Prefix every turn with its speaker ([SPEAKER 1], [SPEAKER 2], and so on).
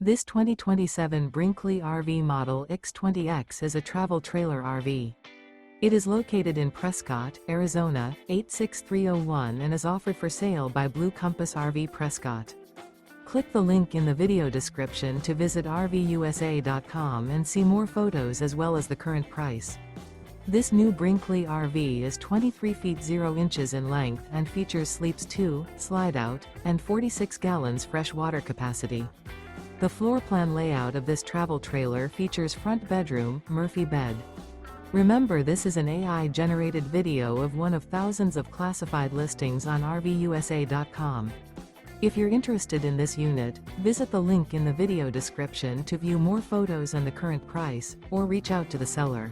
[SPEAKER 1] This 2027 Brinkley RV Model Ix 20X is a travel trailer RV. It is located in Prescott, Arizona, 86301 and is offered for sale by Blue Compass RV Prescott. Click the link in the video description to visit RVUSA.com and see more photos as well as the current price. This new Brinkley RV is 23 feet 0 inches in length and features sleeps 2, slide-out, and 46 gallons fresh water capacity. The floor plan layout of this travel trailer features front bedroom, Murphy bed. Remember, this is an AI-generated video of one of thousands of classified listings on RVUSA.com. If you're interested in this unit, visit the link in the video description to view more photos and the current price, or reach out to the seller.